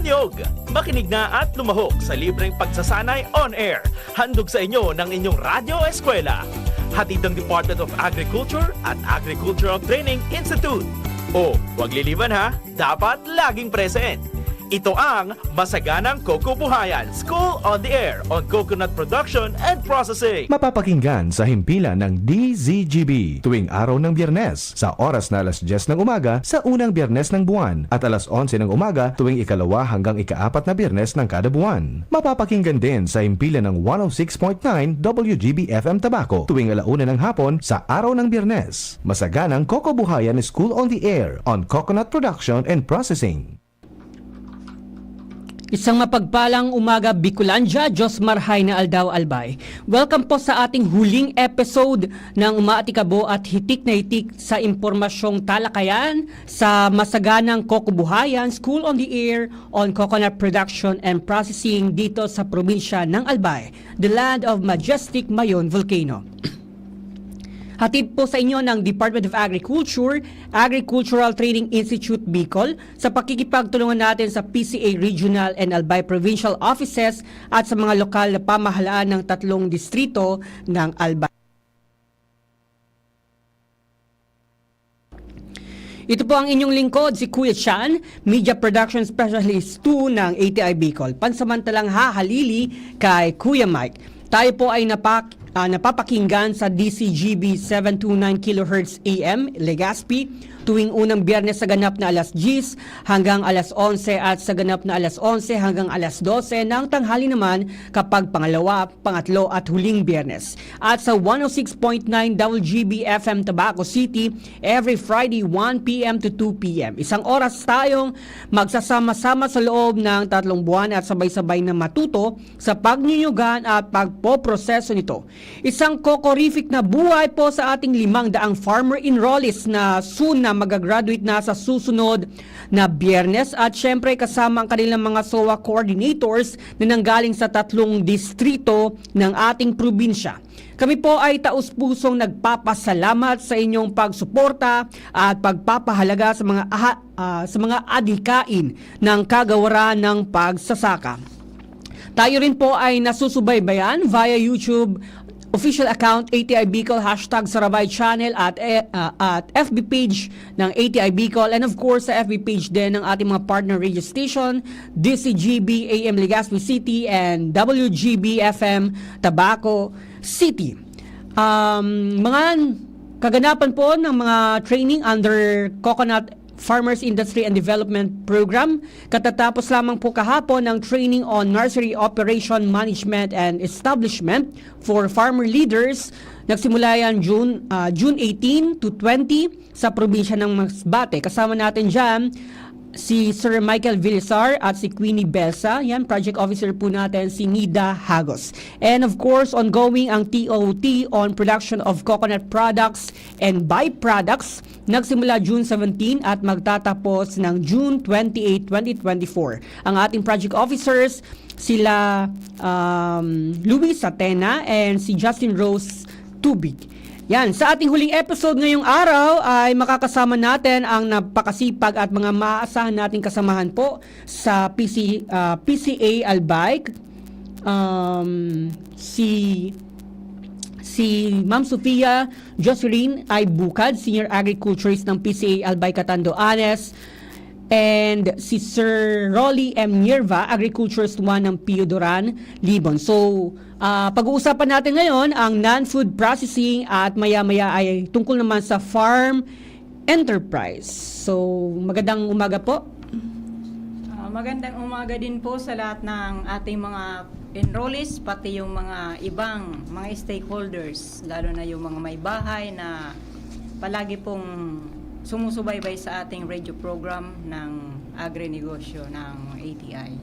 Niyog. Makinig na at lumahok sa libreng pagsasanay on air. Handog sa inyo ng inyong Radyo Eskwela. Hatid ng Department of Agriculture at Agricultural Training Institute. O, huwag liliban ha, dapat laging present. Ito ang Masaganang Kokobuhayan School on the Air on Coconut Production and Processing. Mapapakinggan sa himpilan ng DZGB tuwing araw ng Biyernes sa oras na alas 10 ng umaga sa unang Biyernes ng buwan at alas 11 ng umaga tuwing ikalawa hanggang ikaapat na Biyernes ng kada buwan. Mapapakinggan din sa himpilan ng 106.9 WGB FM Tabaco tuwing alauna ng hapon sa araw ng Biyernes. Masaganang Kokobuhayan School on the Air on Coconut Production and Processing. Isang mapagpalang umaga Bicolandia, Diyos Marhay na Aldaw Albay. Welcome po sa ating huling episode ng umaatikabo at hitik na hitik sa impormasyong talakayan sa Masaganang Kokobuhayan School on the Air on Coconut Production and Processing dito sa probinsya ng Albay, the land of majestic Mayon Volcano. Hatid po sa inyo ng Department of Agriculture, Agricultural Training Institute Bicol sa pakikipagtulungan natin sa PCA Regional and Albay Provincial Offices at sa mga lokal na pamahalaan ng 3 distrito ng Albay. Ito po ang inyong lingkod, si Kuya Chan, Media Production Specialist 2 ng ATI Bicol. Pansamantalang hahalili kay Kuya Mike. Tayo po ay napapakinggan sa DCGB 729 kHz AM, Legazpi, tuwing unang Biyernes sa ganap na alas 10 hanggang alas 11 at sa ganap na alas 11 hanggang alas 12 ng tanghali naman kapag pangalawa, pangatlo at huling Biyernes. At sa 106.9 WGB FM Tabaco City, every Friday 1 p.m. to 2 p.m. Isang oras tayong magsasama-sama sa loob ng 3 buwan at sabay-sabay na matuto sa pagnyunyugan at pagpoproseso nito. Isang kokorific na buhay po sa ating 500 farmer enrollees na soon na magagraduate na sa susunod na Biyernes at syempre kasama ang kanilang mga SOA coordinators na nanggaling sa 3 distrito ng ating probinsya. Kami po ay taus-pusong nagpapasalamat sa inyong pagsuporta at pagpapahalaga sa mga adhikain ng kagawaran ng pagsasaka. Tayo rin po ay nasusubaybayan via YouTube official account ATI Bicol, #Sarabay Channel at FB page ng ATI Bicol and of course sa FB page din ng ating mga partner radio station DCGB AM Legazpi City and WGB FM Tabaco City. Mga kaganapan po ng mga training under Coconut Farmers Industry and Development Program. Katatapos lamang po kahapon ng training on Nursery Operation Management and Establishment for Farmer Leaders. Nagsimula yan June 18 to 20 sa probinsya ng Masbate. Kasama natin dyan si Sir Michael Villasar at si Queenie Belsa. Yan, project officer po natin si Nida Hagos. And of course, ongoing ang TOT on production of coconut products and byproducts. Nagsimula June 17 at magtatapos ng June 28, 2024. Ang ating project officers, sila Luis Atena and si Justin Rose Tubig. Yan, sa ating huling episode ngayong araw ay makakasama natin ang napakasipag at mga maaasahan nating kasamahan po sa PCA Albay. Si Ma'am Sofia Jocelyn ay Bukad, Senior Agriculturist ng PCA Albay Catanduanes. And si Sir Rolly M. Nierva, Agriculturist 1 ng Piodoran, Libon. So, pag-uusapan natin ngayon ang non-food processing at maya-maya ay tungkol naman sa farm enterprise. So, magandang umaga po. Magandang umaga din po sa lahat ng ating mga enrollees, pati yung mga ibang mga stakeholders, lalo na yung mga may bahay na palagi pong sumusubaybay sa ating radio program ng agri-negosyo ng ATI.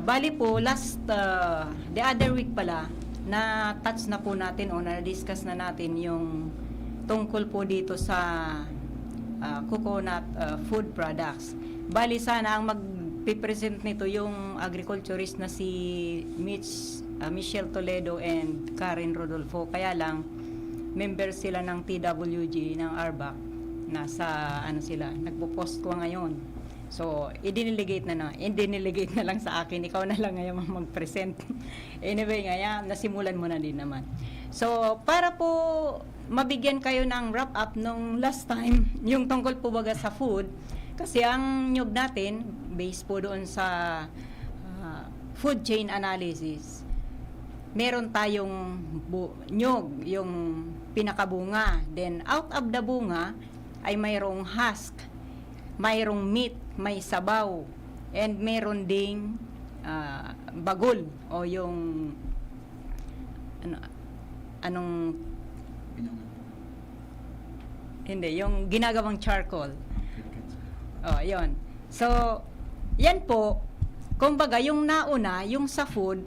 Bali po, the other week pala, na-touch na po natin o na-discuss na natin yung tungkol po dito sa coconut food products. Bali sana ang magpipresent nito yung agriculturist na si Michelle Toledo and Karen Rodolfo. Kaya lang, member sila ng TWG ng ARBAC. Nasa sila, nagpo-post ko ngayon. So, i-delegate na lang sa akin. Ikaw na lang ngayon mag-present. Anyway, ngayon, nasimulan mo na din naman. So, para po mabigyan kayo ng wrap-up nung last time, yung tungkol po baga sa food, kasi ang nyug natin, based po doon sa food chain analysis, meron tayong nyug, yung pinakabunga. Then, out of the bunga, ay mayroong husk, mayroong meat, may sabaw, and meron ding bagol o yung anong hindi, yung ginagawang charcoal. Oh, yon. So, yan po, kumbaga yung nauna, yung sa food,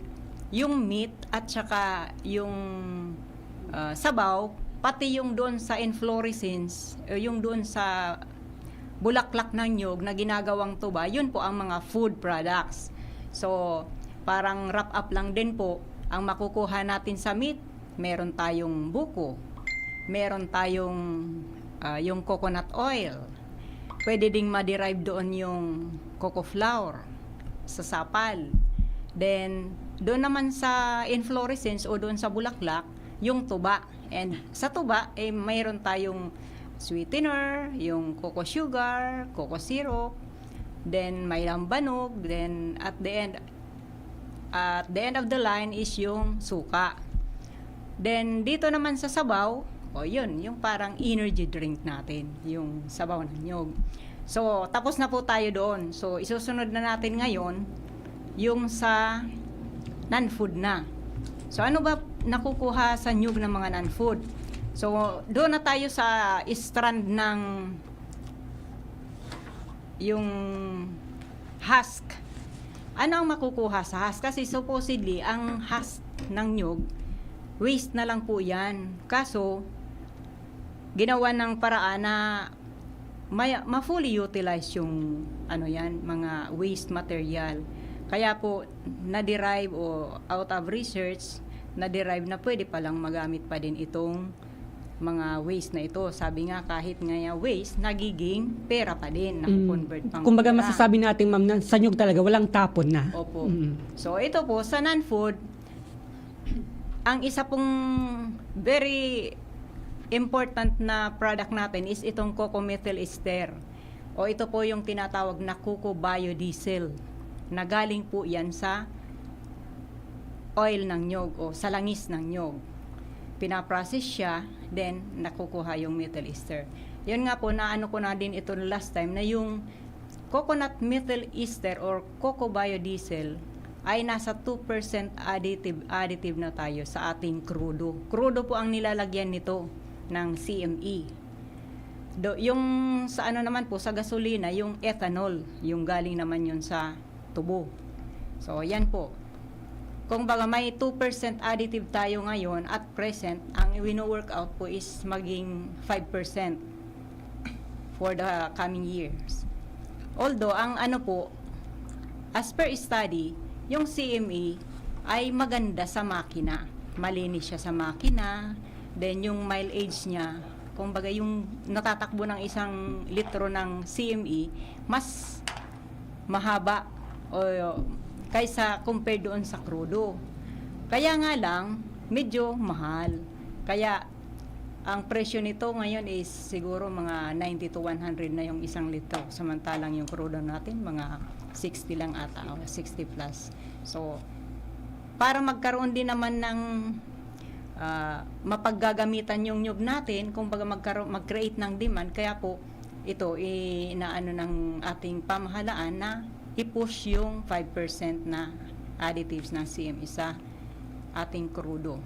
yung meat at saka yung sabaw, pati yung doon sa inflorescence, yung doon sa bulaklak ng nyug na ginagawang tuba, yun po ang mga food products. So, parang wrap up lang din po, ang makukuha natin sa meat, meron tayong buko, meron tayong yung coconut oil, pwede ding ma-derive doon yung cocoa flour sa sapal. Then, doon naman sa inflorescence o doon sa bulaklak, yung tuba. And sa tuba, mayroon tayong sweetener, yung cocoa sugar, cocoa syrup, then may lambanog, then at the end of the line is yung suka. Then dito naman sa sabaw, yun, yung parang energy drink natin, yung sabaw ng nyug. So, tapos na po tayo doon. So, isusunod na natin ngayon yung sa non-food na. So, ano ba nakukuha sa nyug ng mga non-food? So, doon na tayo sa strand ng yung husk. Ano ang makukuha sa husk? Kasi supposedly, ang husk ng nyug, waste na lang po yan. Kaso, ginawa ng paraan na ma-fully utilize yung mga waste material. Kaya po, na-derive o out of research, na-derive na pwede palang magamit pa din itong mga waste na ito. Sabi nga, kahit nga waste, nagiging pera pa din, na-convert pang Kumbaga pera. masasabi natin, ma'am, na sa nyug talaga walang tapon na. Opo. So, ito po, sa non-food, ang isa pong very important na product natin is itong cocoa methyl ester. O ito po yung tinatawag na cocoa biodiesel, na galing po yan sa oil ng nyog o sa langis ng nyog. Pinaprocess siya, then nakukuha yung methyl ester. Yun nga po, naano ko na din ito last time, na yung coconut methyl ester or cocoa biodiesel ay nasa 2% additive na tayo sa ating crudo. Crudo po ang nilalagyan nito ng CME. Yung sa naman po, sa gasolina, yung ethanol, yung galing naman yun sa tubo. So, yan po. Kung baga may 2% additive tayo ngayon, at present, ang wino-work out po is maging 5% for the coming years. Although, ang as per study, yung CME ay maganda sa makina. Malinis siya sa makina, then yung mileage niya, kung baga yung natatakbo ng 1 litro ng CME, mas mahaba o kaysa compared doon sa crudo. Kaya nga lang, medyo mahal. Kaya, ang presyo nito ngayon is siguro mga 90 to 100 na yung 1 litro. Samantalang yung crudo natin, mga 60 lang ata, o 60 plus. So, para magkaroon din naman ng mapaggagamitan yung nyug natin, kung baga mag-create ng demand, kaya po, ito, inaano ng ating pamahalaan na i-push yung 5% na additives ng CME sa ating crudo.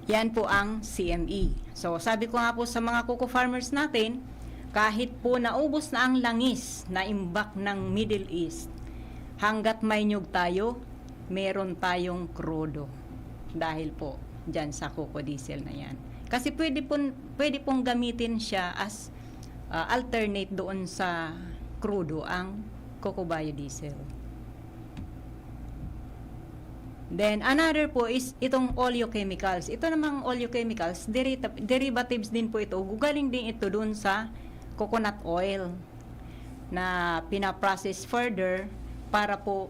Yan po ang CME. So, sabi ko nga po sa mga cocoa farmers natin, kahit po naubos na ang langis na imbak ng Middle East, hanggat may nyug tayo, meron tayong crudo. Dahil po dyan sa cocoa diesel na yan. Kasi pwede pong gamitin siya as alternate doon sa crudo ang cocoa biodiesel. Then another po is itong oleochemicals. Ito namang oleochemicals, derivatives din po ito. Gugaling din ito doon sa coconut oil. na pinaprocess further para po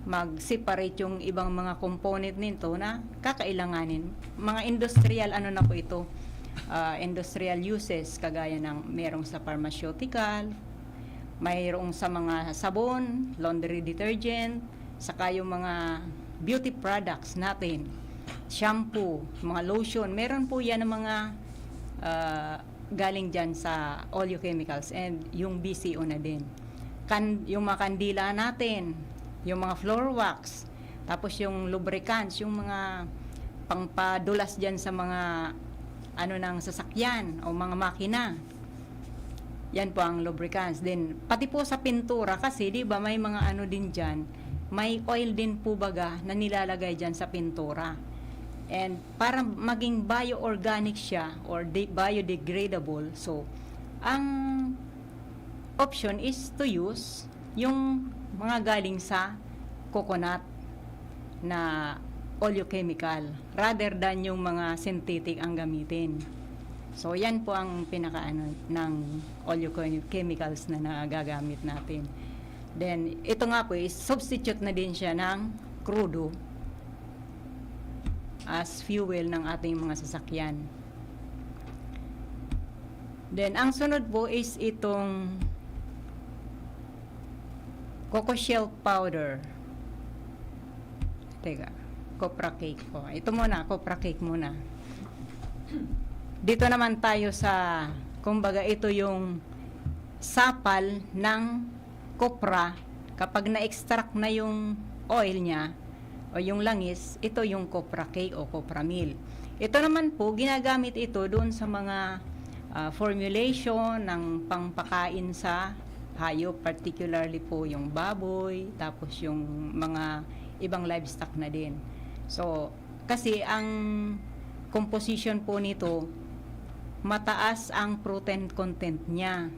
mag-separate yung ibang mga component nito na kakailanganin. Mga industrial ano na po ito, industrial uses kagaya ng merong sa pharmaceutical, mayroong sa mga sabon, laundry detergent, saka yung mga beauty products natin, shampoo, mga lotion, meron po yan ng mga galing dyan sa oleochemicals and yung BCO na din. Yung mga kandila natin, yung mga floor wax, tapos yung lubricants, yung mga pangpadulas dyan sa mga ano ng sasakyan o mga makina. Yan po ang lubricants. Then, pati po sa pintura kasi, di ba, may mga ano din dyan, may oil din po baga na nilalagay dyan sa pintura. And para maging bioorganic siya or biodegradable, so, ang option is to use yung mga galing sa coconut na oleochemical rather than yung mga synthetic ang gamitin. So, yan po ang pinakaano ng oleochemicals na nagagamit natin. Then, ito nga po is substitute na din siya ng crudo as fuel ng ating mga sasakyan. Then, ang sunod po is itong cocoa shell powder. Teka, copra cake po. Ito muna, copra cake muna. Dito naman tayo sa, kumbaga ito yung sapal ng copra. Kapag na-extract na yung oil niya o yung langis, ito yung copra cake o copra meal. Ito naman po, ginagamit ito doon sa mga formulation ng pangpakain sa hayop, particularly po yung baboy, tapos yung mga ibang livestock na din. So, kasi ang composition po nito, mataas ang protein content niya.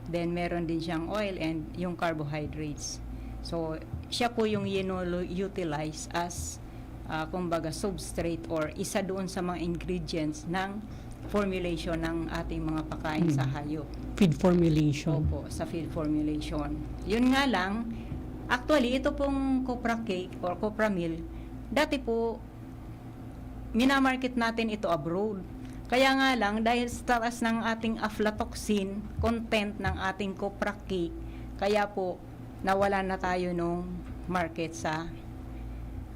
Then, meron din siyang oil and yung carbohydrates. So, siya po yung utilize as, kumbaga, substrate or isa doon sa mga ingredients ng formulation ng ating mga pagkain sa hayop. Feed formulation. Opo, sa feed formulation. Yun nga lang, actually, ito pong copra cake or copra meal, dati po, minamarket natin ito abroad. Kaya nga lang, dahil sa taas ng ating aflatoxin content ng ating copra cake, kaya po, nawala na tayo nung market sa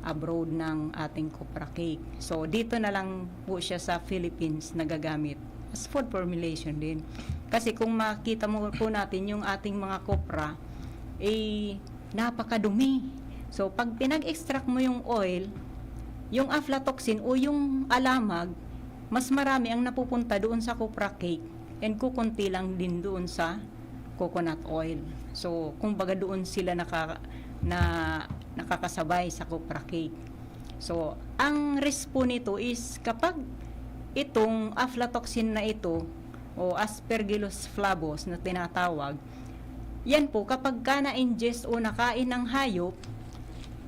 abroad ng ating copra cake. So, dito na lang po siya sa Philippines nagagamit as food formulation din. Kasi kung makita mo po natin yung ating mga copra, napakadumi. So, pag pinag-extract mo yung oil, yung aflatoxin o yung alamag, mas marami ang napupunta doon sa copra cake and kukunti lang din doon sa coconut oil. So, kumbaga doon sila nakakasabay sa copra cake. So, ang risk po nito is kapag itong aflatoxin na ito o Aspergillus flavus na tinatawag, yan po kapag ka na-ingest o nakain ng hayop,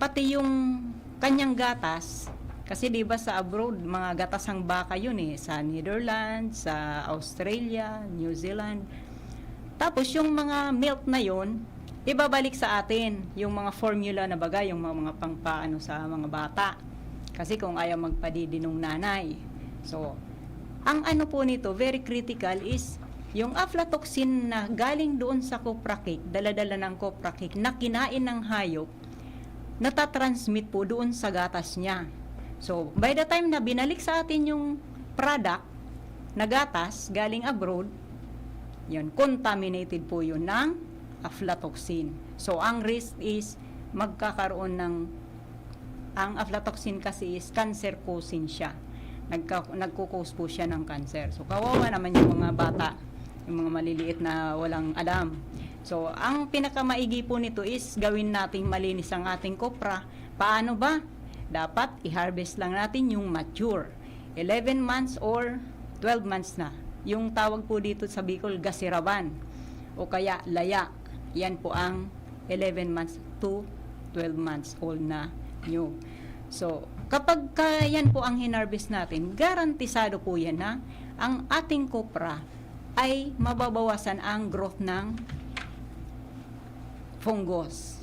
pati yung kanyang gatas, kasi di ba sa abroad, mga gatasang baka yun sa Netherlands, sa Australia, New Zealand. Tapos yung mga milk na yun, ibabalik sa atin yung mga formula na bagay, yung mga pangpaano sa mga bata. Kasi kung ayaw magpadidi ng nanay. So, ang ano po nito, very critical is yung aflatoxin na galing doon sa copra cake, dala-dala ng copra cake, na kinain ng hayop, natatransmit po doon sa gatas niya. So, by the time na binalik sa atin yung product na gatas galing abroad, yun, contaminated po yun ng aflatoxin. So, ang risk is magkakaroon ng, ang aflatoxin kasi is cancer-causing siya. Nagkukos po siya ng cancer. So, kawawa naman yung mga bata, yung mga maliliit na walang alam. So, ang pinakamaigi po nito is gawin nating malinis ang ating kopra. Paano ba? Dapat i-harvest lang natin yung mature. 11 months or 12 months na. Yung tawag po dito sa Bicol, gasiraban. O kaya laya. Yan po ang 11 months to 12 months old na new. So, kapag yan po ang hinarvest natin, garantisado po yan na ang ating kopra ay mababawasan ang growth ng fungus.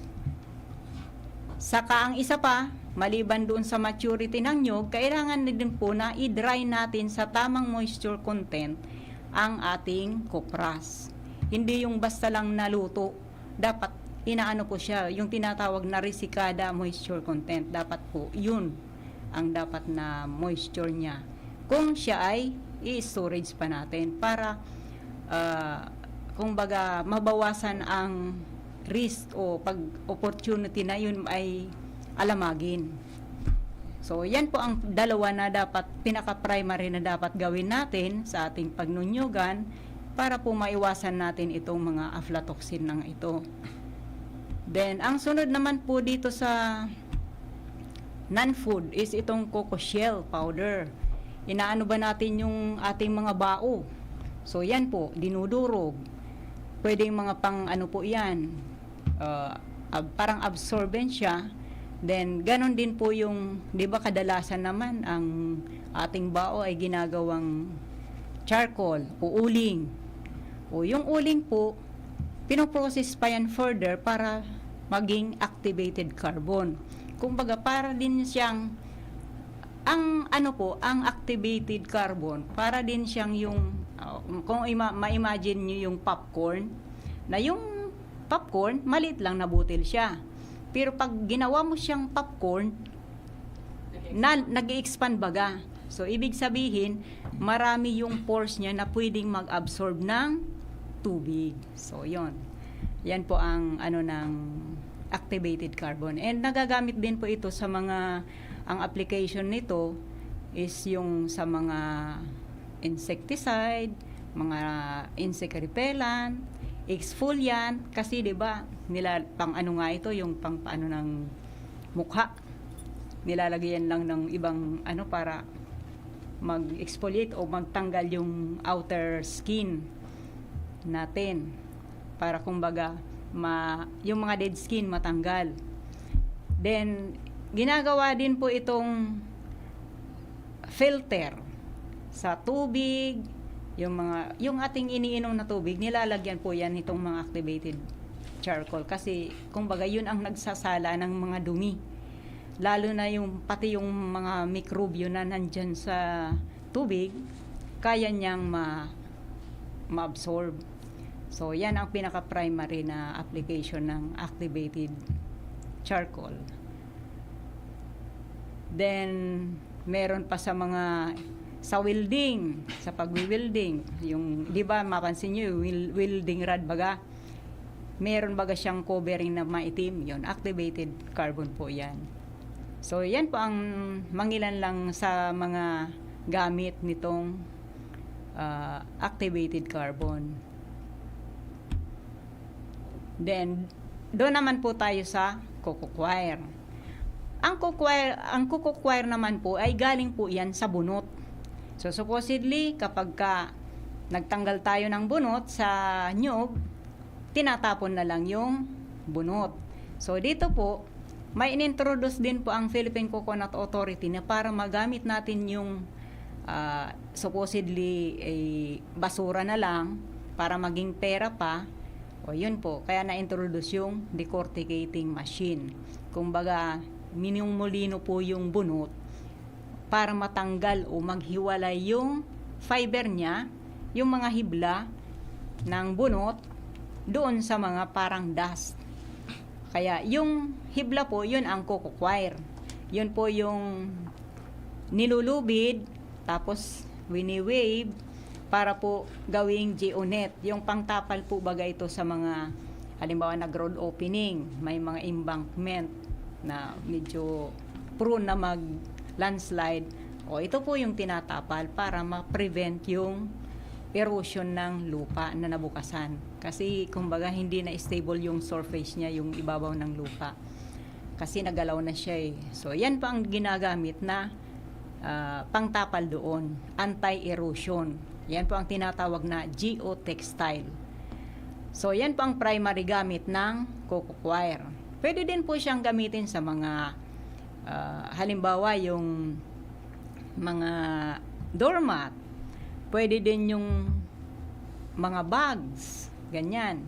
Saka ang isa pa, maliban doon sa maturity ng nyug, kailangan din po na i-dry natin sa tamang moisture content ang ating kopras. Hindi yung basta lang naluto. Dapat inaano po siya, yung tinatawag na resikada moisture content. Dapat po yun ang dapat na moisture niya. Kung siya ay i-storage pa natin para kung baga mabawasan ang risk o pag opportunity na yun ay alamagin. So yan po ang dalawa na dapat, pinaka-primary na dapat gawin natin sa ating pagnunyugan para po maiwasan natin itong mga aflatoxin ng ito. Then ang sunod naman po dito sa non-food is itong coco shell powder. Inaano ba natin yung ating mga bao? So yan po, dinudurog. Pwede yung mga pang ano po yan, parang absorbent siya. Then ganon din po yung, di ba kadalasan naman ang ating bao ay ginagawang charcoal o uling. O yung uling po, pinoprocess pa yan further para maging activated carbon. Kumbaga para din siyang ang ano po, ang activated carbon, para din siyang yung kung ma-imagine niyo yung popcorn, na yung popcorn maliit lang na butil siya. Pero pag ginawa mo siyang popcorn, nag-expand baga. So ibig sabihin, marami yung pores niya na pwedeng mag-absorb ng tubig. So yon. Yan po ang ano ng activated carbon. And nagagamit din po ito sa mga, ang application nito is yung sa mga insecticide, mga insect repellent, exfoliant, kasi 'di ba nila pang ano nga ito, yung pang paano ng mukha. Nilalagyan lang ng ibang ano para mag-exfoliate o magtanggal yung outer skin natin, para kumbaga yung mga dead skin matanggal. Then ginagawa din po itong filter sa tubig, yung ating iniinom na tubig, nilalagyan po yan itong mga activated charcoal, kasi kumbaga yun ang nagsasala ng mga dumi, lalo na yung pati yung mga mikrobyo na nandyan sa tubig, kaya niyang ma-absorb. So yan ang pinaka-primary na application ng activated charcoal. Then meron pa sa mga sa welding, sa pag-welding, yung 'di ba mapansin niyo yung welding rod baga, meron baga siyang covering na maitim, yon activated carbon po 'yan. So yan po ang mangilan lang sa mga gamit nitong activated carbon. Then doon naman po tayo sa coco coir. Ang coco coir naman po ay galing po yan sa bunot. So supposedly kapag nagtanggal tayo ng bunot sa nyug, tinatapon na lang yung bunot. So dito po may inintroduce din po ang Philippine Coconut Authority na para magamit natin yung supposedly basura na lang para maging pera pa. O yun po, kaya na-introduce yung decorticating machine. Kumbaga, minumulino po yung bunot para matanggal o maghiwalay yung fiber niya, yung mga hibla ng bunot doon sa mga parang dust. Kaya yung hibla po, yun ang coco coir. Yun po yung nilulubid, tapos wini-wave, para po gawing geonet. Yung pangtapal po baga ito sa mga, halimbawa nag-road opening, may mga embankment na medyo prone na mag-landslide. O ito po yung tinatapal para ma-prevent yung erosion ng lupa na nabukasan. Kasi kumbaga hindi na stable yung surface niya, yung ibabaw ng lupa. Kasi nagalaw na siya eh. So yan pa ang ginagamit na pangtapal doon, anti-erosion. Yan po ang tinatawag na geotextile. So yan po ang primary gamit ng coco coir. Pwede din po siyang gamitin sa mga halimbawa yung mga doormat. Pwede din yung mga bags, ganyan.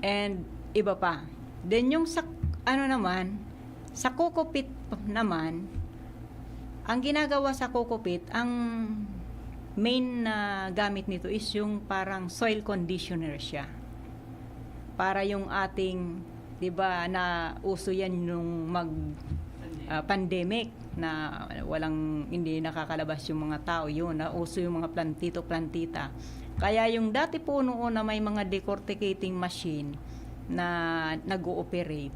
and iba pa. Then yung sa ano naman, sa coco peat naman, ang ginagawa sa coco peat, ang main na gamit nito is yung parang soil conditioner siya. Para yung ating, 'di ba, na uso yan nung pandemic na hindi nakakalabas yung mga tao, yun na uso yung mga plantita. Kaya yung dati po noon na may mga decorticating machine na nag-ooperate,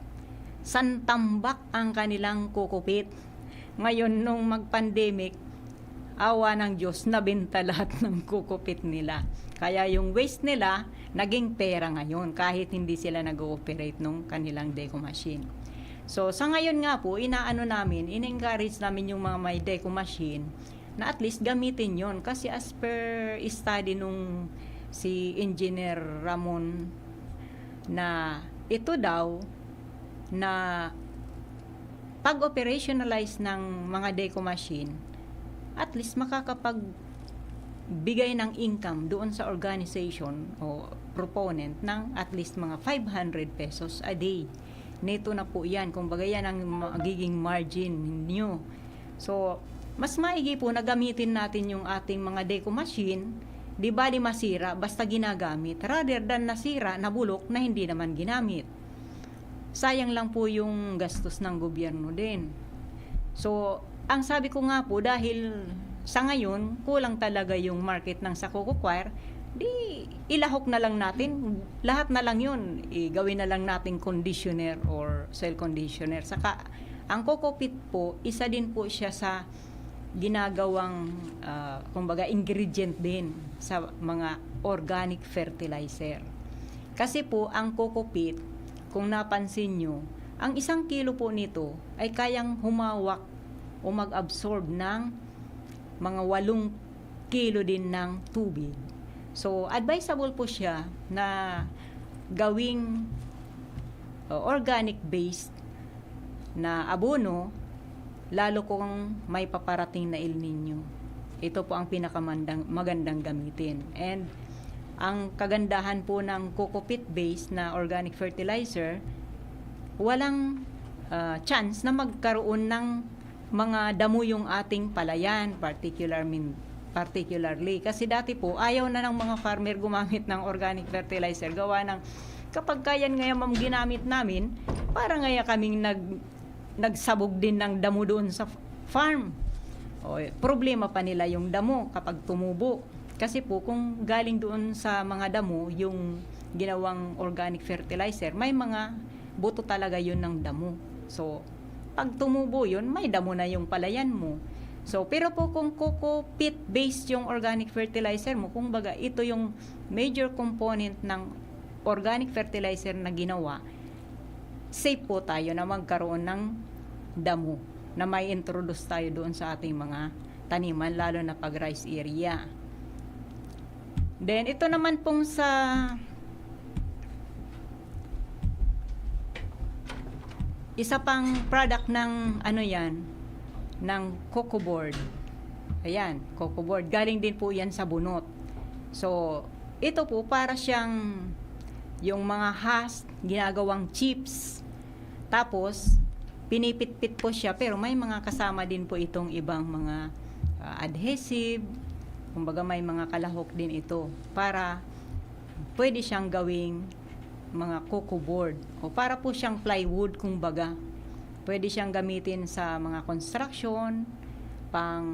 santambak ang kanilang coco peat. Ngayon nung mag-pandemic, awa ng Diyos, nabenta lahat ng coco peat nila. Kaya yung waste nila, naging pera ngayon kahit hindi sila nag-ooperate nung kanilang deco machine. So, sa ngayon nga po, in-encourage namin yung mga may deco machine na at least gamitin yon. Kasi as per study nung si Engineer Ramon, na ito daw, na pag-operationalize ng mga deco machine, at least makakapagbigay ng income doon sa organization o proponent ng at least mga 500 pesos a day. Neto na po yan. Kumbaga yan ang magiging margin nyo. So, mas maigi po na gamitin natin yung ating mga deco machine, di bali masira, basta ginagamit, rather than nasira, nabulok, na hindi naman ginamit. Sayang lang po yung gastos ng gobyerno din. So, ang sabi ko nga po, dahil sa ngayon, kulang talaga yung market ng sa coco coir, di ilahok na lang natin, lahat na lang yun, gawin na lang natin conditioner or soil conditioner. Saka, ang coco peat po, isa din po siya sa ginagawang, kumbaga, ingredient din sa mga organic fertilizer. Kasi po, ang coco peat, kung napansin nyo, ang 1 kilo po nito ay kayang humawak o mag-absorb ng mga 8 kilo din ng tubig. So, advisable po siya na gawing organic-based na abono, lalo kung may paparating na El Nino. Ito po ang pinakamagandang gamitin. And ang kagandahan po ng coco peat-based na organic fertilizer, walang chance na magkaroon ng mga damo yung ating palayan, particularly. Kasi dati po, ayaw na ng mga farmer gumamit ng organic fertilizer. Gawa ng, kapag kayan ngayon ginamit namin, para ngayon kaming nagsabog din ng damo doon sa farm. O, problema pa nila yung damo kapag tumubo. Kasi po, kung galing doon sa mga damo, yung ginawang organic fertilizer, may mga buto talaga yun ng damo. So, pag tumubo yun, may damo na yung palayan mo. So, pero po kung coco peat based yung organic fertilizer mo, kung baga ito yung major component ng organic fertilizer na ginawa, safe po tayo na magkaroon ng damo, na may introduce tayo doon sa ating mga taniman, lalo na pag rice area. Then, ito naman pong sa isa pang product ng ng coco board. Ayan, coco board. Galing din po yan sa bunot. So, ito po para siyang yung mga husk, ginagawang chips. Tapos, pinipit-pit po siya, pero may mga kasama din po itong ibang mga adhesive. Kumbaga may mga kalahok din ito para pwede siyang gawing mga coco board o para po siyang plywood, kumbaga. Pwede siyang gamitin sa mga construction, pang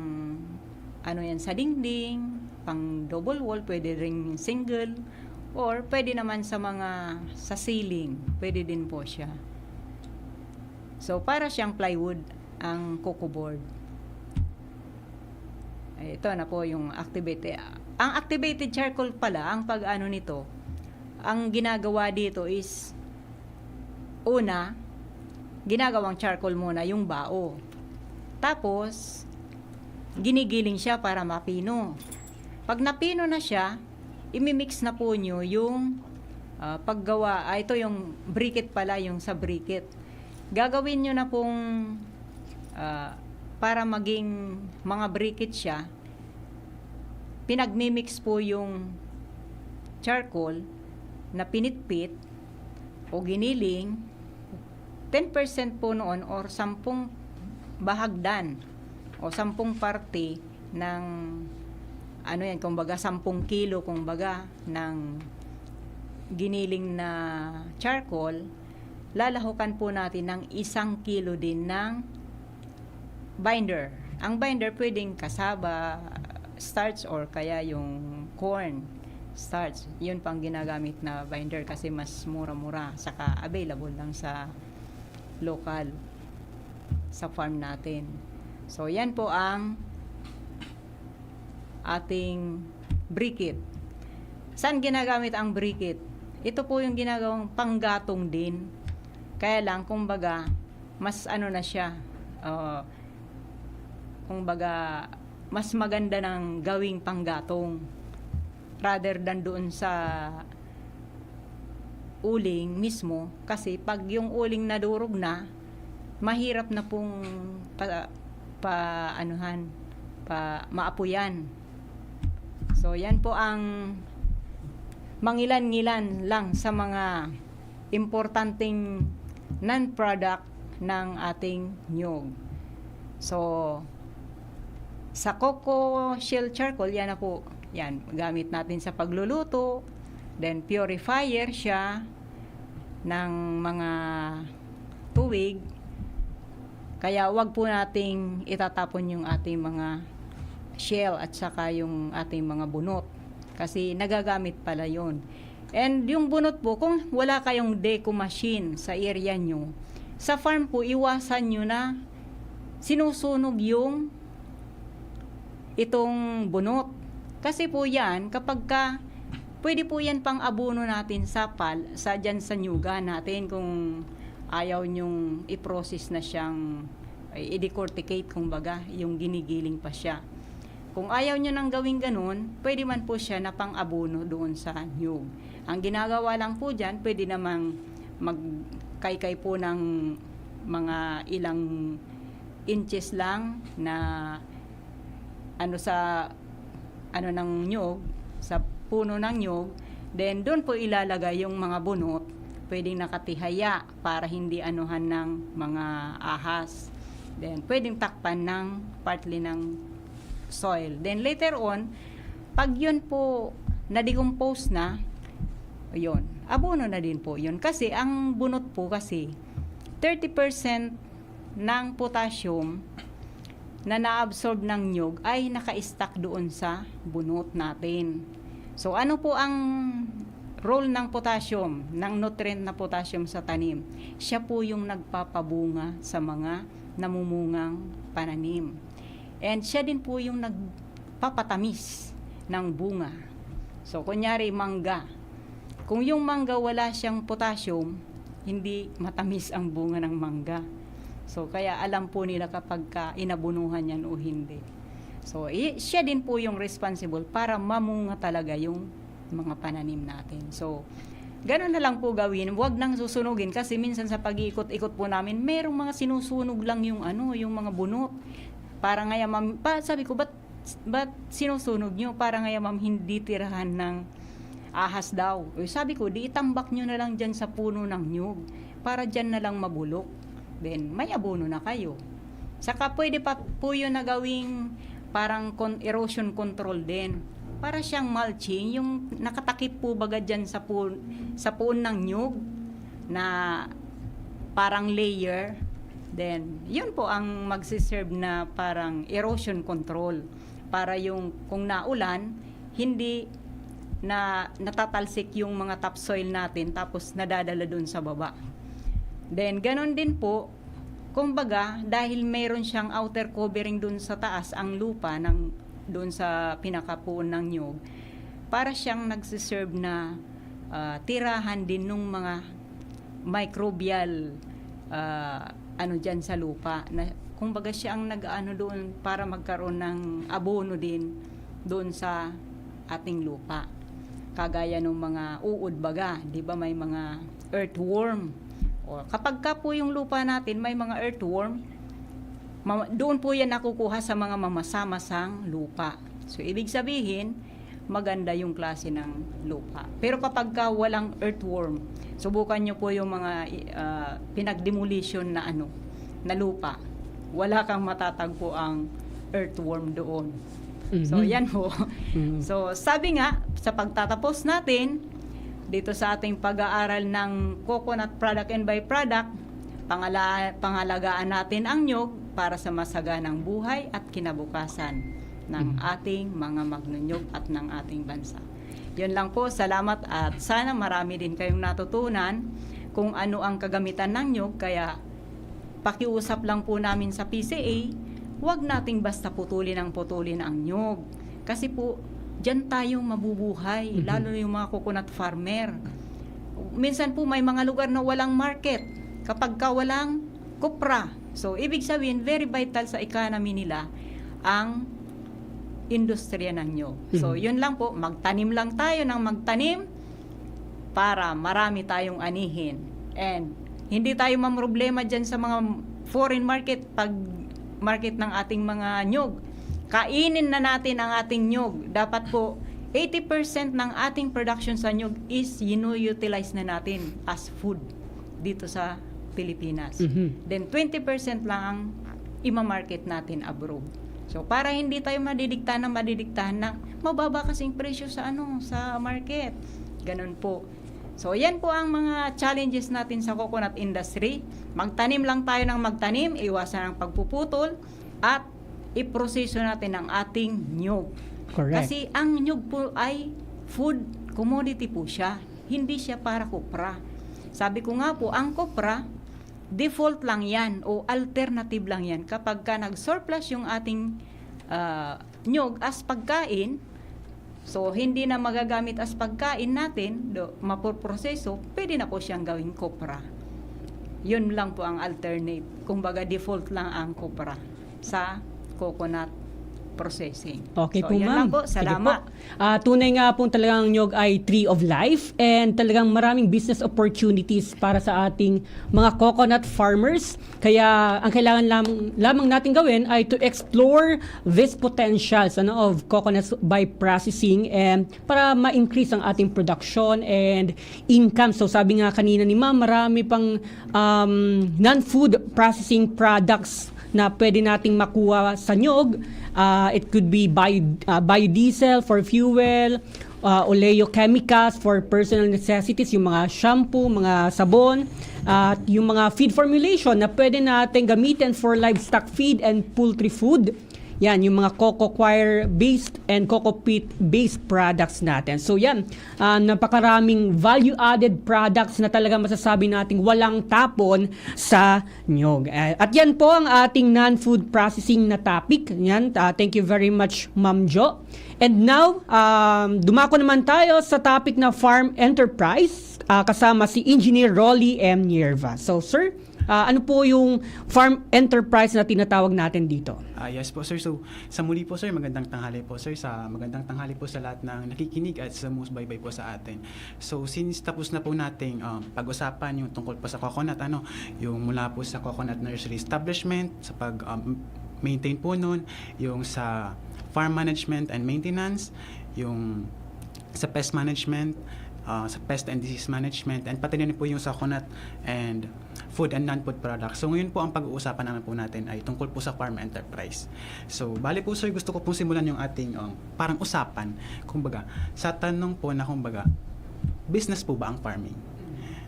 sa dingding, pang double wall, pwede ring single, or pwede naman sa ceiling, pwede din po siya. So, para siyang plywood ang coco board. Ito na po yung activated. Ang activated charcoal pala, ang pag-ano nito, ang ginagawa dito is, una, ginagawang charcoal muna yung bao. Tapos, ginigiling siya para mapino. Pag napino na siya, imimix na po nyo yung paggawa. Ito yung briquette pala, yung sa briquette. Gagawin nyo na pong para maging mga briquette siya, pinagmimix po yung charcoal na pinitpit, o giniling, 10% po noon or 10 bahagdan o 10 parte ng ano yan, kumbaga 10 kilo kumbaga ng giniling na charcoal, lalahukan po natin ng 1 kilo din ng binder. Ang binder pwedeng kasaba, starch or kaya yung corn starch. Yun pang ginagamit na binder kasi mas mura-mura saka available lang sa local sa farm natin. So yan po ang ating briquette. Saan ginagamit ang briquette? Ito po yung ginagawang panggatong din. Kaya lang kumbaga mas ano na siya, kumbaga mas maganda ng gawing panggatong rather than doon sa uling mismo, kasi pag yung uling nadurog na, mahirap na pong maapuyan. So yan po ang mangilan-ngilan lang sa mga importanteng non-product ng ating niyog. So sa cocoa shell charcoal, yan na po. Yan, gamit natin sa pagluluto. Then, purifier siya ng mga tuwig. Kaya, wag po nating itatapon yung ating mga shell at saka yung ating mga bunot. Kasi, nagagamit pala yun. And, yung bunot po, kung wala kayong deco machine sa area nyo, sa farm po, iwasan nyo na sinusunog yung itong bunot. Kasi po yan, kapag pwede po yan pang abono natin sa dyan sa nyuga natin kung ayaw nyong i-process na siyang i-decorticate, kumbaga, yung ginigiling pa siya. Kung ayaw nyo nang gawing ganun, pwede man po siya na pang abono doon sa nyug. Ang ginagawa lang po dyan, pwede namang magkaykay po ng mga ilang inches lang na ng nyug, sa puno ng nyug, then doon po ilalagay yung mga bunot, pwedeng nakatihaya para hindi anuhan ng mga ahas. Then pwedeng takpan ng partly ng soil. Then later on, pag yun po na-decompose na, yun, abono na din po yun. Kasi ang bunot po kasi 30% ng potassium na na-absorb ng nyug ay naka-stack doon sa bunot natin. So ano po ang role ng potassium, ng nutrient na potassium sa tanim? Siya po yung nagpapabunga sa mga namumungang pananim. And siya din po yung nagpapatamis ng bunga. So kunyari mangga. Kung yung mangga wala siyang potassium, hindi matamis ang bunga ng mangga. So, kaya alam po nila kapag inabunuhan yan o hindi. So, siya din po yung responsible para mamunga talaga yung mga pananim natin. So, gano'n na lang po gawin. Huwag nang susunugin kasi minsan sa pag-iikot-ikot po namin, merong mga sinusunog lang yung yung mga bunot. Para ngaya, ma'am, sabi ko, ba't sinusunog nyo? Para ngaya, ma'am, hindi tirahan ng ahas daw. Sabi ko, di itambak nyo na lang dyan sa puno ng nyug para dyan na lang mabulok. Then, may abono na kayo. Saka pwede pa po yun na gawing parang erosion control din. Para siyang mulching, yung nakatakip po baga dyan sa puon ng nyug na parang layer. Then, yun po ang magsiserve na parang erosion control. Para yung kung naulan, hindi na natatalsik yung mga topsoil natin tapos nadadala dun sa baba. Then, ganon din po, kumbaga, dahil mayroon siyang outer covering dun sa taas, ang lupa, dun sa pinakapuon ng nyug, para siyang nagsiserve na tirahan din ng mga microbial dyan sa lupa. Na, kumbaga, siya ang nag-ano doon para magkaroon ng abono din doon sa ating lupa. Kagaya ng mga uod baga, di ba may mga earthworm. O, kapag ka po yung lupa natin may mga earthworm, doon po yan nakukuha sa mga mamasa-masang lupa. So, ibig sabihin, maganda yung klase ng lupa. Pero kapag ka walang earthworm, subukan nyo po yung mga pinag-demolition na na lupa. Wala kang matatagpo ang earthworm doon. So, yan po. So, sabi nga, sa pagtatapos natin, dito sa ating pag-aaral ng coconut product and byproduct, pangalagaan natin ang nyug para sa masaganang buhay at kinabukasan ng ating mga magnunyog at ng ating bansa. Yun lang po, salamat at sana marami din kayong natutunan kung ano ang kagamitan ng nyug, kaya pakiusap lang po namin sa PCA, huwag nating basta putulin ang nyug. Kasi po, dyan tayong mabubuhay, lalo na yung mga coconut farmer. Minsan po may mga lugar na walang market kapag ka walang kopra. So, ibig sabihin, very vital sa economy nila ang industriya ng nyug. So, yun lang po, magtanim lang tayo ng magtanim para marami tayong anihin. And hindi tayo mamroblema dyan sa mga foreign market pag market ng ating mga nyug. Kainin na natin ang ating nyug. Dapat po 80% ng ating production sa nyug is utilize na natin as food dito sa Pilipinas. Then 20% lang ang ima-market natin abroad. So para hindi tayo madidiktahan na mababa kasing presyo sa sa market. Ganun po. So, yan po ang mga challenges natin sa coconut industry. Magtanim lang tayo ng magtanim, iwasan ang pagpuputol, at iproseso natin ang ating nyug. Correct. Kasi ang nyug po ay food commodity po siya. Hindi siya para kopra. Sabi ko nga po, ang kopra, default lang yan o alternative lang yan. Kapag ka nag-surplus yung ating nyug as pagkain, so, hindi na magagamit as pagkain natin, mapoproseso, pwede na po siyang gawing kopra. Yun lang po ang alternate. Kumbaga, default lang ang kopra sa coconut processing. Okay so, po, yan ma'am. lang po. Salamat. Sige po. Tunay nga po talagang nyug ay tree of life and talagang maraming business opportunities para sa ating mga coconut farmers. Kaya ang kailangan lamang natin gawin ay to explore these potentials of coconuts by processing and para ma-increase ang ating production and income. So sabi nga kanina ni ma'am, marami pang non-food processing products na pwede nating makuha sa nyug. It could be biodiesel for fuel, oleochemicals for personal necessities, yung mga shampoo, mga sabon, at yung mga feed formulation na pwede natin gamitin for livestock feed and poultry food. Yan, yung mga cocoa coir based and cocoa peat based products natin. So yan, napakaraming value-added products na talaga masasabi nating walang tapon sa nyug. At yan po ang ating non-food processing na topic. Yan, thank you very much, Ma'am Jo. And now, dumako naman tayo sa topic na farm enterprise kasama si Engineer Rolly M. Nierva. So sir, ano po yung farm enterprise na tinatawag natin dito? Yes po sir. So sa muli po sir, magandang tanghali po sir. Magandang tanghali po sa lahat ng nakikinig at sa sumusubaybay po sa atin. So since tapos na po nating pag-usapan yung tungkol po sa coconut, yung mula po sa coconut nursery establishment, sa pag-maintain po nun, yung sa farm management and maintenance, yung sa pest management, sa pest and disease management, and pati na po yung sa coconut and food and non-food products. So ngayon po ang pag-uusapan naman po natin ay tungkol po sa farm enterprise. So bali po sir, gusto ko pong simulan yung ating parang usapan, kumbaga, sa tanong po na kumbaga, business po ba ang farming?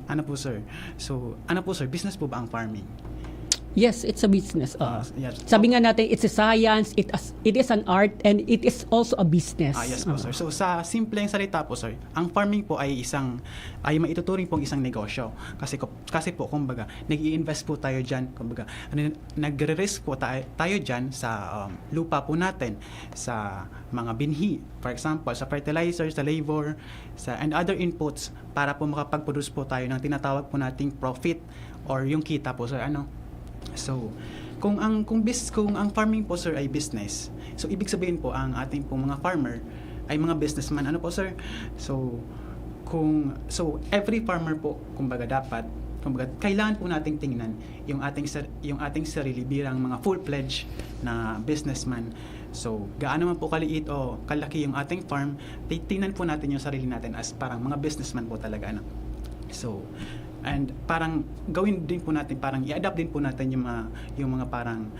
Ano po sir? So ano po sir, business po ba ang farming? Yes, it's a business. Yes. Sabi nga natin, it's a science, it is an art, and it is also a business. Yes po sir. So sa simpleng salita po sir, ang farming po ay maituturing pong isang negosyo. Kasi po kumbaga, nag-i-invest po tayo diyan, kumbaga, nagre-risk po tayo diyan sa lupa po natin, sa mga binhi. For example, sa fertilizer, sa labor, and other inputs para po makapag-produce po tayo ng tinatawag po nating profit or yung kita po sir. So, kung ang farming po sir ay business, so ibig sabihin po ang ating po mga farmer ay mga businessman. Ano po sir? So every farmer po kumbaga kailangan po nating tingnan yung ating sarili bilang mga full-fledged na businessman So, gaano man po kaliit o kalaki yung ating farm, tingnan po natin yung sarili natin as parang mga businessman po talaga. Ano? So, and parang gawin din po natin, parang i-adapt din po natin yung mga parang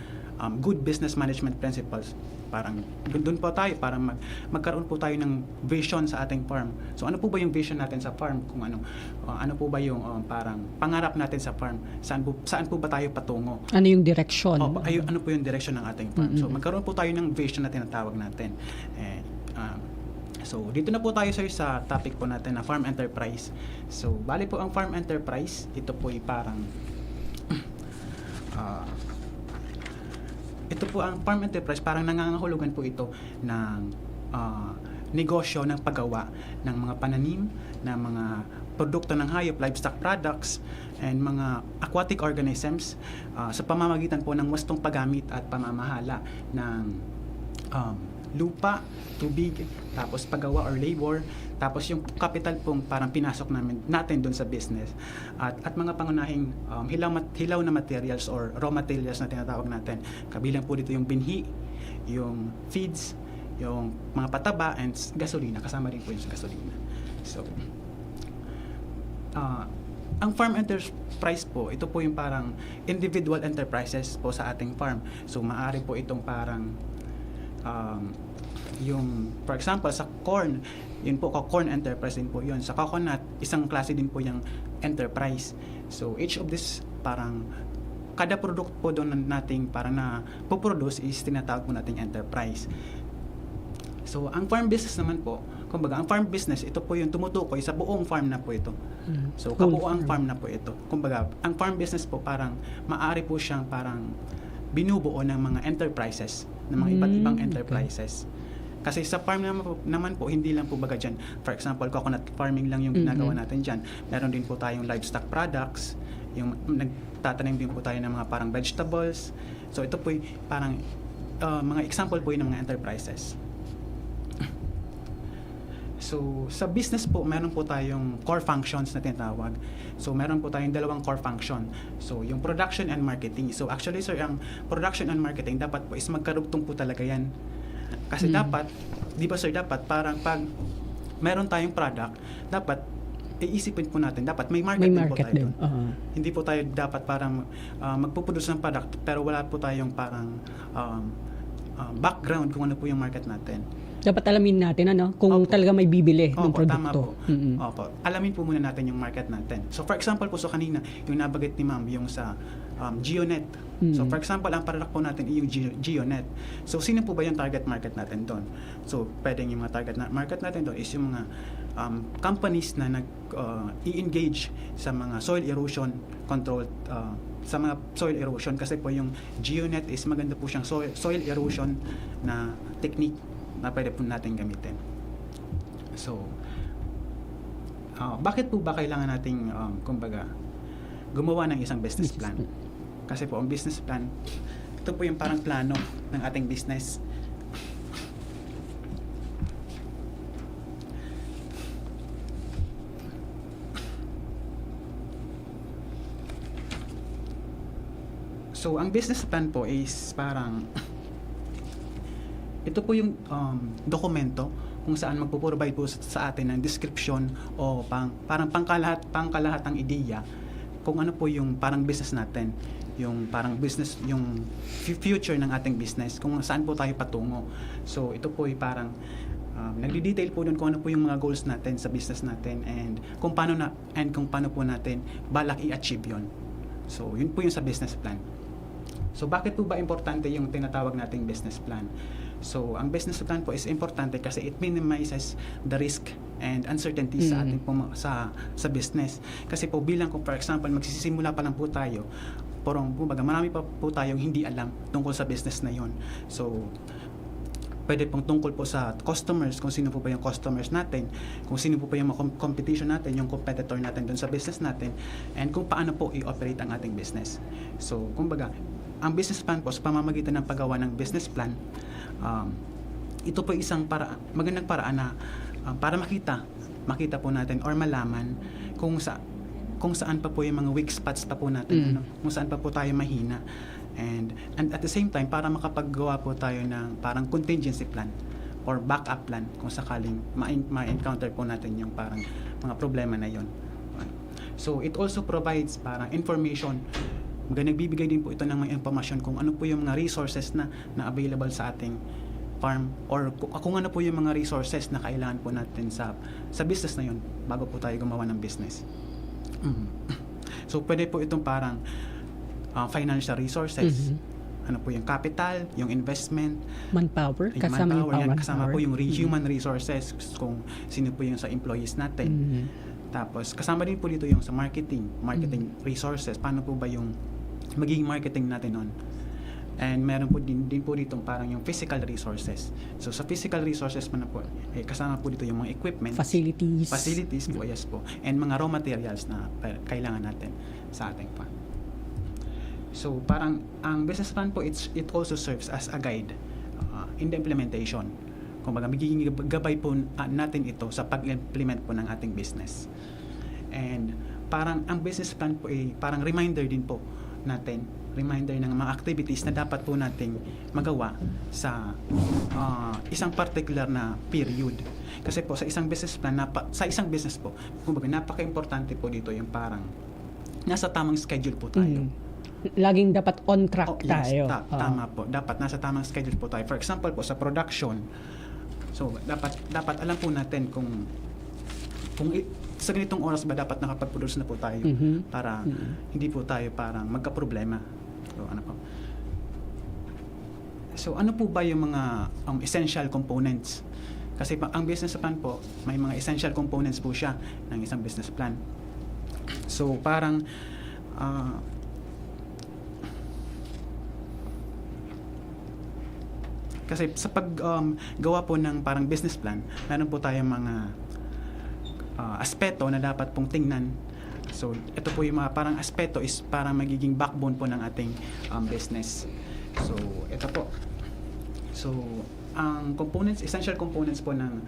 good business management principles. Parang doon po tayo, parang magkaroon po tayo ng vision sa ating farm. So ano po ba yung vision natin sa farm? Kung ano po ba yung parang pangarap natin sa farm? Saan po ba tayo patungo? Ano yung direction? Ano po yung direction ng ating farm? So magkaroon po tayo ng vision na tinatawag natin. And, so dito na po tayo sir sa topic po natin na farm enterprise. So bali po ang farm enterprise, ito po ay parang ito po ang farm enterprise, parang nangangahulugan po ito ng negosyo ng paggawa ng mga pananim, ng mga produkto ng hayop, livestock products, and mga aquatic organisms sa pamamagitan po ng wastong paggamit at pamamahala ng lupa, tubig, tapos paggawa or labor, tapos yung capital pong parang pinasok natin doon sa business at mga pangunahing hilaw na materials or raw materials na tinatawag natin. Kabilang po dito yung binhi, yung feeds, yung mga pataba, and gasolina. Kasama rin po yung gasolina. So, ang farm enterprise po, ito po yung parang individual enterprises po sa ating farm. So, maaari po itong parang yung, for example, sa corn, yun po, corn enterprise din po yun. Sa coconut, isang klase din po yung enterprise. So, each of this, parang, kada product po doon nating parang na puproduce is tinatawag po nating enterprise. So, ang farm business naman po, kumbaga, ang farm business, ito po yung tumutukoy sa buong farm na po ito. So, kabuuang farm na po ito. Kumbaga, ang farm business po, parang, maaari po siyang parang binubuo ng mga enterprises, ng mga iba't ibang enterprises. Kasi sa farm naman po, hindi lang po baga dyan. For example, coconut farming lang yung ginagawa natin dyan. Meron din po tayong livestock products, yung nagtatanim din po tayo ng mga parang vegetables. So ito po parang mga example po yun ng mga enterprises. So sa business po, meron po tayong core functions na tinatawag. So meron po tayong dalawang core function. So yung production and marketing. So actually sir, ang production and marketing dapat po is magkarugtong po talaga yan. Kasi dapat, di ba sir, dapat parang pag meron tayong product, dapat iisipin po natin, dapat may market din po tayo doon. Hindi po tayo dapat parang magpuproduce ng product pero wala po tayong parang background kung ano po yung market natin. Dapat alamin natin kung talaga may bibili ng produkto. Tama po. Opo. Alamin po muna natin yung market natin. So for example po, so kanina, yung nabanggit ni ma'am, yung sa GeoNet. So for example, ang product po natin ay yung GeoNet. So sino po ba yung target market natin doon? So pwedeng yung mga target market natin doon is yung mga companies na i-engage sa mga soil erosion control, sa mga soil erosion, kasi po yung GeoNet is maganda po siyang soil erosion na technique na pwede po natin gamitin. So, bakit po ba kailangan nating, kumbaga, gumawa ng isang business plan? Kasi po, ang business plan, ito po yung parang plano ng ating business. So, ang business plan po is parang ito po yung dokumento kung saan magpo-provide po sa atin ng description o parang pangkalahatang ideya kung ano po yung parang business natin, yung parang business, yung future ng ating business, kung saan po tayo patungo. So ito po ay parang nagdi-detail po doon kung ano po yung mga goals natin sa business natin and kung paano po natin balak i-achieve yon. So yun po yung sa business plan. So bakit po ba importante yung tinatawag nating business plan? So, ang business plan po is importante kasi it minimizes the risk and uncertainties sa ating sa business. Kasi po bilang kung for example, magsisimula pa lang po tayo, kumbaga marami pa po tayong hindi alam tungkol sa business na yon. So, pwede pong tungkol po sa customers, kung sino po ba yung customers natin, kung sino po ba yung competition natin, yung competitor natin doon sa business natin, and kung paano po i-operate ang ating business. So, kumbaga, ang business plan po sa pamamagitan ng paggawa ng business plan, ito po isang magandang paraan na para makita po natin or malaman kung saan pa po yung mga weak spots pa po natin, kung saan pa po tayo mahina, And at the same time, para makapaggawa po tayo ng parang contingency plan or backup plan kung sakaling ma-encounter po natin yung parang mga problema na yon. So it also provides parang information. Nagbibigay din po ito ng mga information kung ano po yung mga resources na available sa ating farm, or kung ano po yung mga resources na kailangan po natin sa business na yon bago po tayo gumawa ng business. So pwede po itong parang financial resources, ano po yung capital, yung investment, Manpower, yung kasama manpower, yung yan, kasama po yung manpower. human resources kung sino po yung sa employees natin. Tapos kasama din po dito yung sa marketing resources, paano po ba yung magiging marketing natin nun. And meron po din po dito parang yung physical resources. So sa physical resources man po, kasama po dito yung mga equipment, facilities po, yes po, and mga raw materials na kailangan natin sa ating farm. So parang ang business plan po, it also serves as a guide in the implementation. Kumbaga magiging gabay po natin ito sa pag-implement po ng ating business. And parang ang business plan po ay parang reminder din po natin, reminder ng mga activities na dapat po nating magawa sa isang particular na period. Kasi po sa isang business plan, sa isang business po, kumbaga napaka-importante po dito yung parang nasa tamang schedule po tayo. Laging dapat on track Yes, tayo. tama po. Dapat nasa tamang schedule po tayo. For example po sa production, so dapat alam po natin kung sa ganitong oras ba dapat nakapag-produce na po tayo para hindi po tayo parang magka-problema. So ano po ba yung mga essential components? Kasi ang business plan po, may mga essential components po siya ng isang business plan. So parang kasi sa paggawa po ng parang business plan, meron po tayong mga aspeto na dapat pong tingnan. So ito po yung mga parang aspeto is parang magiging backbone po ng ating business. So ito po. So ang essential components po ng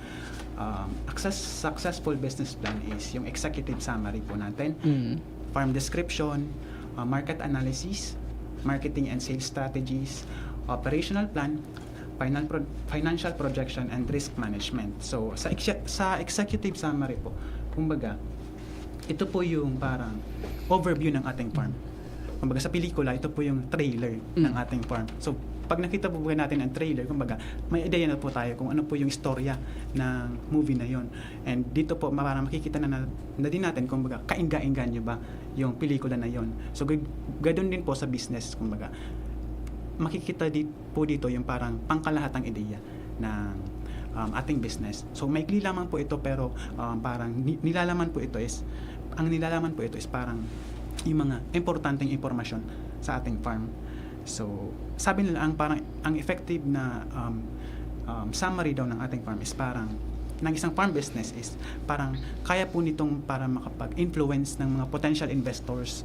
successful business plan is yung executive summary po natin, farm description, market analysis, marketing and sales strategies, operational plan, financial projection, and risk management. So sa executive summary po, kumbaga ito po yung parang overview ng ating farm. Kumbaga sa pelikula, ito po yung trailer ng ating farm. So pag nakita po natin ang trailer, kumbaga may idea na po tayo kung ano po yung istorya ng movie na yon. And dito po parang makikita na din natin kumbaga kaingga-inggan nyo ba yung pelikula na yon. So ganoon din po sa business, kumbaga makikita po dito yung parang pangkalahatang ideya ng ating business. So maikli lamang po ito, pero parang nilalaman po ito is parang yung mga importanteng impormasyon sa ating farm. So sabi nila ang effective na summary daw ng ating farm is parang ng isang farm business is parang kaya po nitong para makapag-influence ng mga potential investors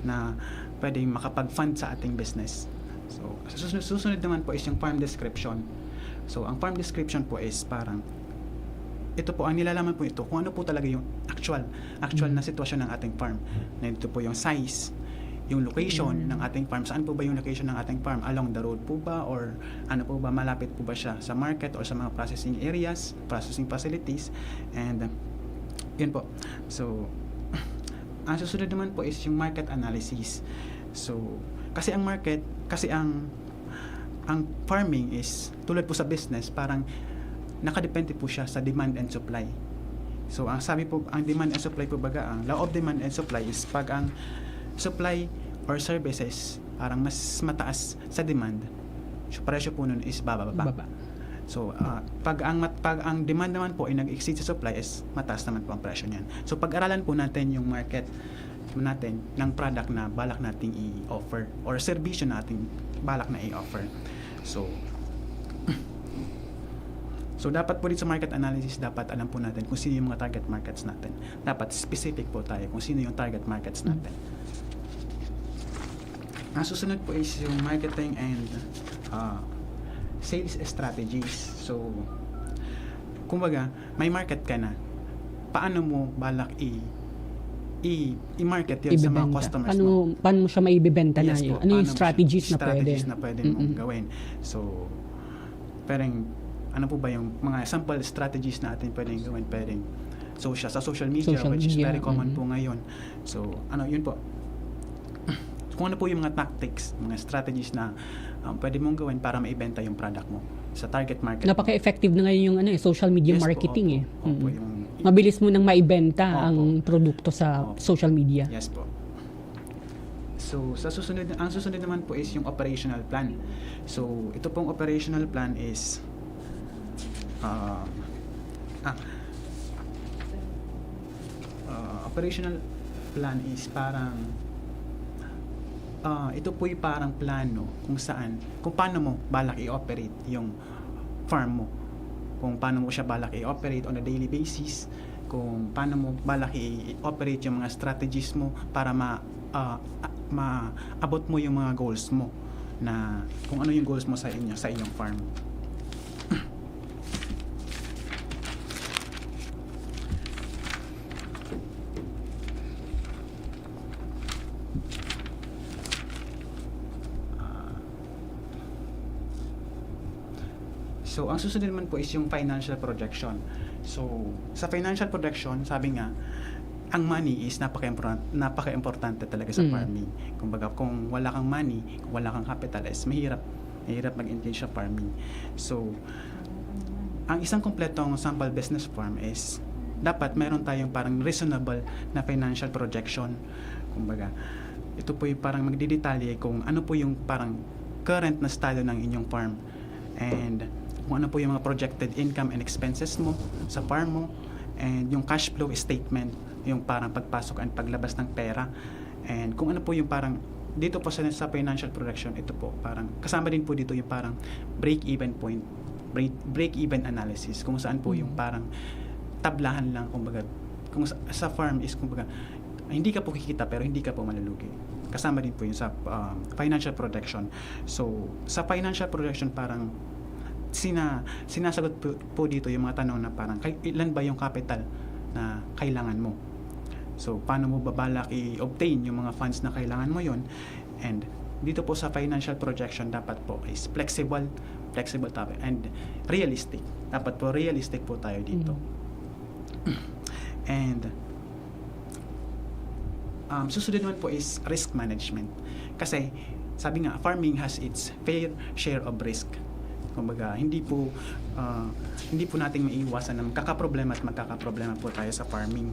na pwedeng makapag-fund sa ating business. So susunod naman po is yung farm description. So ang farm description po is parang ito po ang nilalaman po ito kung ano po talaga yung actual na sitwasyon ng ating farm. Na ito po yung size, yung location ng ating farm. Saan po ba yung location ng ating farm? Along the road po ba, or ano po ba, malapit po ba siya sa market or sa mga processing areas, processing facilities, and yun po. So ang susunod naman po is yung market analysis. So kasi ang farming is tulad po sa business, parang nakadepende po siya sa demand and supply. So ang sabi po, ang demand and supply po baga, ang law of demand and supply is pag ang supply or services parang mas mataas sa demand, so presyo po nun is bababa. So pag ang demand naman po ay nag-exceed sa supply, is mataas naman po ang presyo niyan. So pag-aralan po natin yung market natin ng product na balak nating i-offer or serbisyo nating balak na i-offer. So dapat po dito sa market analysis, dapat alam po natin kung sino yung mga target markets natin. Dapat specific po tayo kung sino yung target markets natin. Ang susunod po is yung marketing and sales strategies. So kumbaga may market ka na, paano mo balak i-market yun sa mga Ibebenta. customers mo. Paano mo siya maibibenta na Yes yun? po, Ano yung paano mo strategies siya- na pwede? strategies na pwede mong gawin. So, parang, ano po ba yung mga sample strategies na atin pwedeng gawin? Pwedeng sa social media, Social which is media, very common po ngayon. So, yun po. Kung ano po yung mga tactics, mga strategies na pwede mong gawin para maibenta yung product mo sa target market. Napaka-effective na ngayon yung social media Yes po, marketing opo. Opo, yung Mabilis mo nang maibenta Opo. ang produkto sa Opo. social media. Yes po. So, ang susunod naman po is yung operational plan. So, ito pong operational plan is operational plan is parang ito po yung parang plano kung paano mo balak i-operate yung farm mo. Kung paano mo siya balak i-operate on a daily basis, kung paano mo balak i-operate yung mga strategies mo para maabot mo yung mga goals mo, na kung ano yung goals mo sa iyong farm. So, ang susunod naman po is yung financial projection. So, sa financial projection, sabi nga, ang money is napaka-importante talaga sa farming. Kumbaga, kung wala kang money, kung wala kang capital, is mahirap mag-engage sa farming. So, ang isang kompletong sample business farm is dapat meron tayong parang reasonable na financial projection. Kumbaga, ito po yung parang magdidetalye kung ano po yung parang current na estado ng inyong farm, and kung ano po yung mga projected income and expenses mo sa farm mo, and yung cash flow statement, yung parang pagpasok and paglabas ng pera, and kung ano po yung parang dito po sa financial projection, ito po parang kasama din po dito yung parang break-even point, break-even analysis, kung saan po yung parang tablahan lang, kumbaga kung sa farm is kumbaga hindi ka po kikita pero hindi ka po malulugi. Kasama din po yung sa financial projection. So sa financial projection, parang sinasagot po dito yung mga tanong na parang ilan ba yung capital na kailangan mo. So, paano mo babalak i-obtain yung mga funds na kailangan mo yon, and dito po sa financial projection dapat po is flexible tayo, and realistic. Dapat po realistic po tayo dito. And susunod naman po is risk management. Kasi sabi nga, farming has its fair share of risk. Kumbaga, hindi po nating maiiwasan na magkakaproblema po tayo sa farming.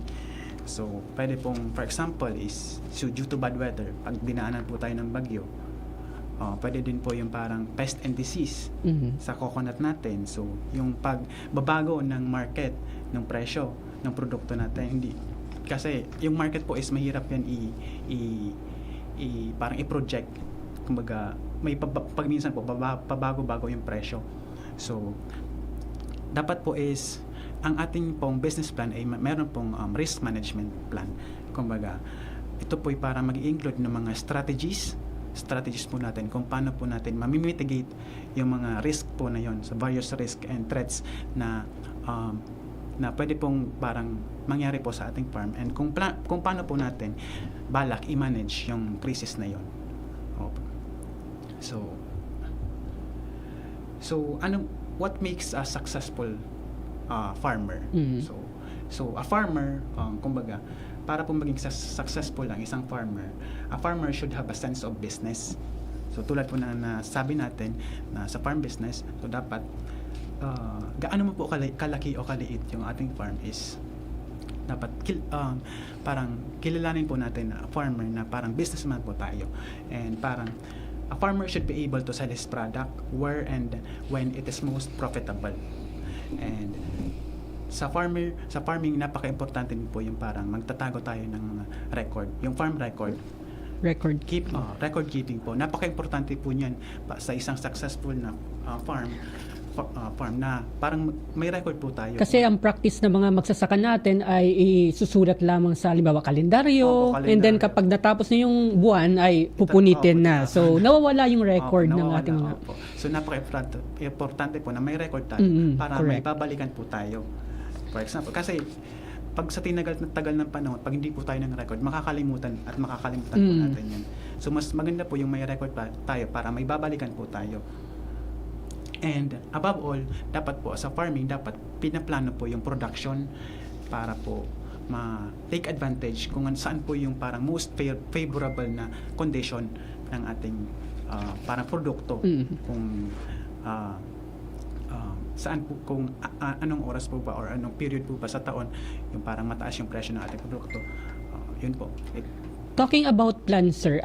So, pwede pong, for example, is due to bad weather, pag dinaanan po tayo ng bagyo, pwede din po yung parang pest and disease sa coconut natin. So, yung pagbabago ng market, ng presyo, ng produkto natin, hindi. Kasi, yung market po is mahirap yan parang i-project. Kumbaga, pag minsan po, pabago-bago yung presyo. So, dapat po is, ang ating pong business plan ay meron pong risk management plan. Kumbaga, ito po ay para mag-include ng mga strategies po natin kung paano po natin mamimitigate yung mga risk po na yon, sa various risk and threats na pwede pong parang mangyari po sa ating farm, and kung paano po natin balak i-manage yung crisis na yon. So what makes a successful farmer? So a farmer, kumbaga, para po maging successful ang isang farmer, a farmer should have a sense of business. So tulad po na nasabi natin na sa farm business, so dapat gaano mo po kalaki o kaliit yung ating farm is dapat parang kilalanin po natin na farmer na parang businessman po tayo, and parang a farmer should be able to sell his product where and when it is most profitable. And sa farming, napaka-importante din po yung parang magtatago tayo ng mga record, yung farm record. Record keeping po. Napaka-importante po niyan sa isang successful na farm na parang may record po tayo. Kasi ang practice ng mga magsasaka natin ay isusulat lamang sa halimbawa kalendaryo, and then kapag natapos na yung buwan ay pupunitin na. So nawawala yung record ng ating mga. So napaka-importante po na may record tayo para may babalikan po tayo. For example, kasi pag sa tagal ng panahon, pag hindi po tayo ng record, makakalimutan po natin yan. So mas maganda po yung may record pa tayo para may babalikan po tayo. And above all, dapat po sa farming, dapat pinaplano po yung production para po ma-take advantage kung saan po yung parang most favorable na condition ng ating parang produkto. Kung saan po, kung anong oras po ba or anong period po ba sa taon yung parang mataas yung presyo ng ating produkto. Yun po. Talking about plan, sir,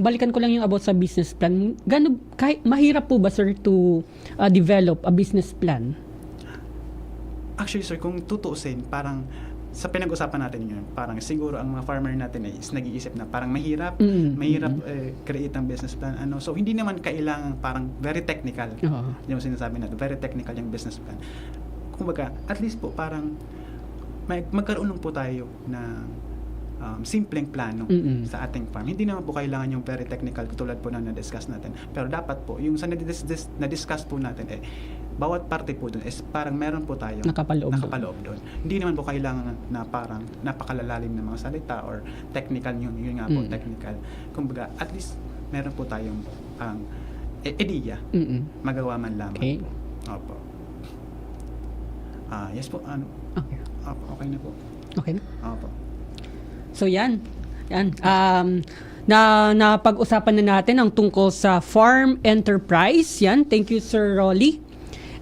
balikan ko lang yung about sa business plan. Mahirap po ba, sir, to develop a business plan? Actually, sir, kung tutuusin, parang sa pinag-usapan natin yun, parang siguro ang mga farmer natin is nag-iisip na parang mahirap create ang business plan. So, hindi naman kailangan parang very technical. Yung sinasabi natin, very technical yung business plan. Kumbaga, at least po parang magkaroon po tayo ng simpleng plano sa ating farm. Hindi naman po kailangan yung very technical tulad po na na-discuss natin. Pero dapat po, yung sa na-discuss po natin, bawat parte po doon is parang meron po tayo nakapaloob doon. Hindi naman po kailangan na parang napakalalalim na mga salita or technical yun nga po, technical. Kumbaga, at least meron po tayong idea. Magawa man lamang Okay. po. Opo. Yes po, Okay. Opo, okay na po. Okay. Opo. So yan. Napag-usapan na natin ang tungkol sa farm enterprise. Yan. Thank you, Sir Rolly.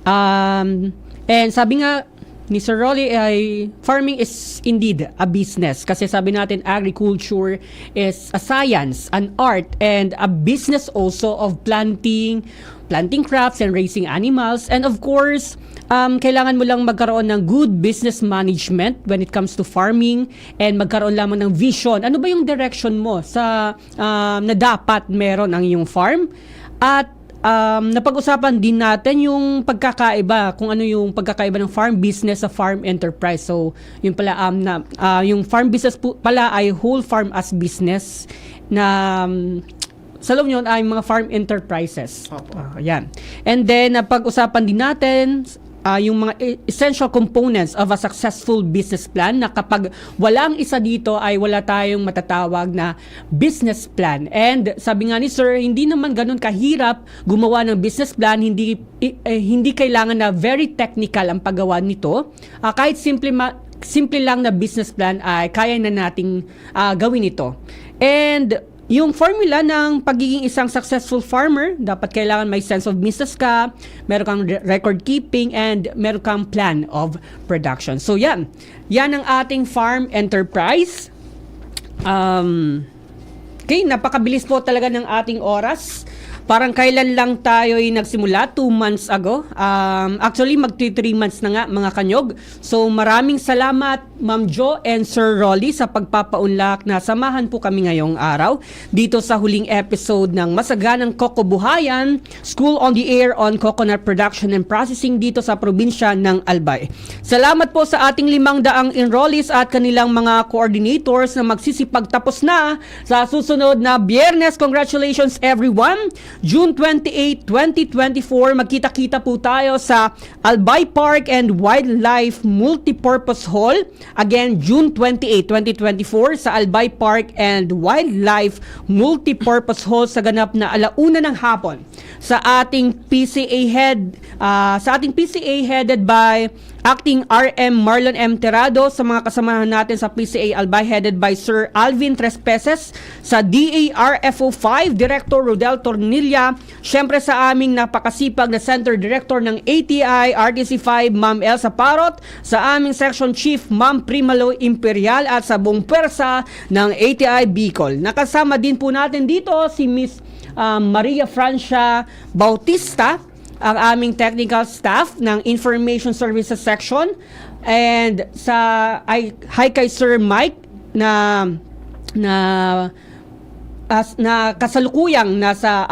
And sabi nga ni Sir Rolly ay farming is indeed a business. Kasi sabi natin agriculture is a science, an art, and a business also of planting crops and raising animals. And of course, kailangan mo lang magkaroon ng good business management when it comes to farming and magkaroon lamang ng vision. Ano ba yung direction mo sa na dapat meron ang iyong farm? At napag-usapan din natin yung pagkakaiba, kung ano yung pagkakaiba ng farm business sa farm enterprise. So, yun pala, yung farm business pala ay whole farm as business na sa loob yun ay mga farm enterprises. Yan. And then, napag-usapan din natin yung mga essential components of a successful business plan na kapag walang isa dito ay wala tayong matatawag na business plan. And sabi nga ni Sir, hindi naman ganun kahirap gumawa ng business plan, hindi kailangan na very technical ang paggawa nito. Kahit simple lang na business plan ay kaya na nating gawin ito. And yung formula ng pagiging isang successful farmer, dapat kailangan may sense of business ka, meron kang record keeping, and meron kang plan of production. So yan ang ating farm enterprise. Okay, napakabilis po talaga ng ating oras. Parang kailan lang tayo ay nagsimula, 2 months ago. Actually, magti 3 months na nga, mga kanyog. So, maraming salamat, Ma'am Jo and Sir Rolly, sa pagpapaunlak na samahan po kami ngayong araw dito sa huling episode ng Masaganang Kokobuhayan, School on the Air on Coconut Production and Processing dito sa probinsya ng Albay. Salamat po sa ating 500 enrollees at kanilang mga coordinators na magsisipagtapos na sa susunod na Biyernes. Congratulations, everyone! June 28, 2024, magkita-kita po tayo sa Albay Park and Wildlife Multipurpose Hall. Again, June 28, 2024 sa Albay Park and Wildlife Multipurpose Hall sa ganap na 1:00 ng hapon sa ating PCA headed by Acting RM Marlon M. Terado, sa mga kasamahan natin sa PCA Albay headed by Sir Alvin Trespeses, sa DARFO 5 Director Rodel Tornilla, syempre sa aming napakasipag na Center Director ng ATI RTC 5 Ma'am Elsa Parot, sa aming Section Chief Ma'am Primalo Imperial at sa buong pwersa ng ATI Bicol. Nakasama din po natin dito si Miss Maria Francia Bautista, ang aming technical staff ng Information Services Section, and hi kay Sir Mike na na kasalukuyang nasa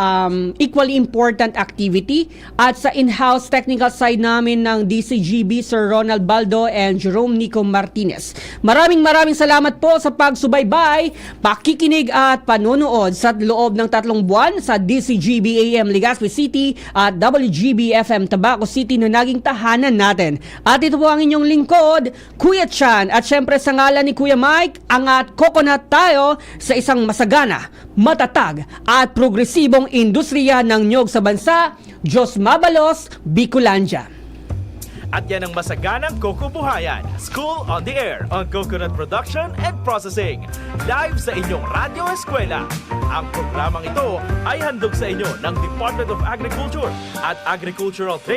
equally important activity at sa in-house technical side namin ng DCGB, Sir Ronald Baldo and Jerome Nico Martinez. Maraming salamat po sa pagsubaybay, pakikinig at panonood sa loob ng 3 buwan sa DCGB AM Legazpi City at WGB FM Tabaco City na naging tahanan natin. At ito po ang inyong lingkod, Kuya Chan, at syempre sa ngalan ni Kuya Mike, angat coconut tayo sa isang masagana, matatag at progresibong industriya ng niyog sa bansa. Diyos mabalos, Bicolandia. At yan ang masaganang kukubuhayan. School on the Air on Coconut Production and Processing. Live sa inyong Radio Eskwela. Ang programang ito ay handog sa inyo ng Department of Agriculture at Agricultural Training